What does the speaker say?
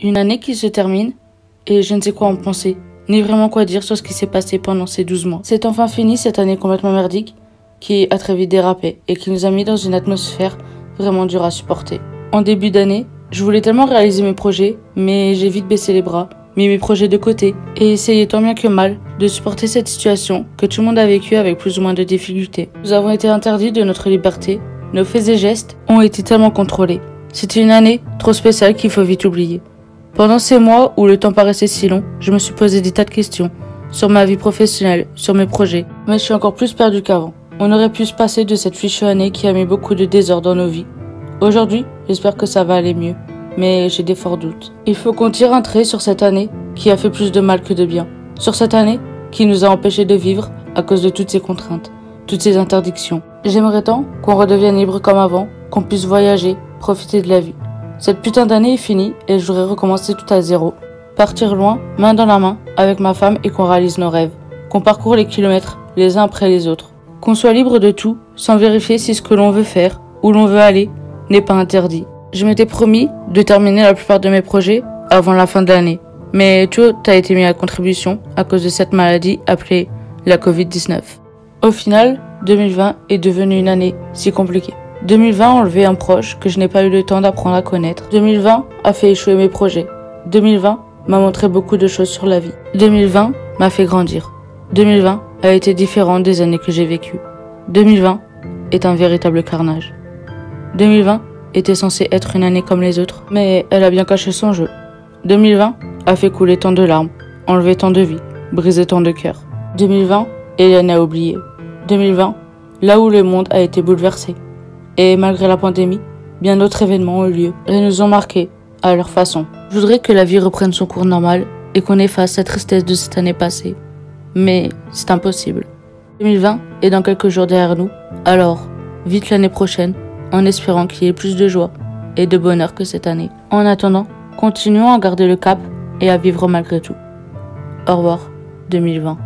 Une année qui se termine et je ne sais quoi en penser, ni vraiment quoi dire sur ce qui s'est passé pendant ces 12 mois. C'est enfin fini cette année complètement merdique qui a très vite dérapé et qui nous a mis dans une atmosphère vraiment dure à supporter. En début d'année, je voulais tellement réaliser mes projets, mais j'ai vite baissé les bras, mis mes projets de côté et essayé tant bien que mal de supporter cette situation que tout le monde a vécue avec plus ou moins de difficultés. Nous avons été interdits de notre liberté, nos faits et gestes ont été tellement contrôlés. C'était une année trop spéciale qu'il faut vite oublier. Pendant ces mois où le temps paraissait si long, je me suis posé des tas de questions sur ma vie professionnelle, sur mes projets, mais je suis encore plus perdu qu'avant. On aurait pu se passer de cette fichue année qui a mis beaucoup de désordre dans nos vies. Aujourd'hui, j'espère que ça va aller mieux, mais j'ai des forts doutes. Il faut qu'on tire un trait sur cette année qui a fait plus de mal que de bien. Sur cette année qui nous a empêchés de vivre à cause de toutes ces contraintes, toutes ces interdictions. J'aimerais tant qu'on redevienne libre comme avant, qu'on puisse voyager, profiter de la vie. Cette putain d'année est finie et je voudrais recommencer tout à zéro. Partir loin, main dans la main, avec ma femme et qu'on réalise nos rêves. Qu'on parcourt les kilomètres les uns après les autres. Qu'on soit libre de tout, sans vérifier si ce que l'on veut faire, où l'on veut aller, n'est pas interdit. Je m'étais promis de terminer la plupart de mes projets avant la fin de l'année. Mais tout a été mis à contribution à cause de cette maladie appelée la Covid-19. Au final, 2020 est devenue une année si compliquée. 2020 a enlevé un proche que je n'ai pas eu le temps d'apprendre à connaître. 2020 a fait échouer mes projets. 2020 m'a montré beaucoup de choses sur la vie. 2020 m'a fait grandir. 2020 a été différent des années que j'ai vécues. 2020 est un véritable carnage. 2020 était censée être une année comme les autres, mais elle a bien caché son jeu. 2020 a fait couler tant de larmes, enlevé tant de vies, brisé tant de cœurs. 2020 est l'année à oublier. 2020, là où le monde a été bouleversé. Et malgré la pandémie, bien d'autres événements ont eu lieu et nous ont marqués à leur façon. Je voudrais que la vie reprenne son cours normal et qu'on efface la tristesse de cette année passée. Mais c'est impossible. 2020 est dans quelques jours derrière nous, alors vite l'année prochaine, en espérant qu'il y ait plus de joie et de bonheur que cette année. En attendant, continuons à garder le cap et à vivre malgré tout. Au revoir, 2020.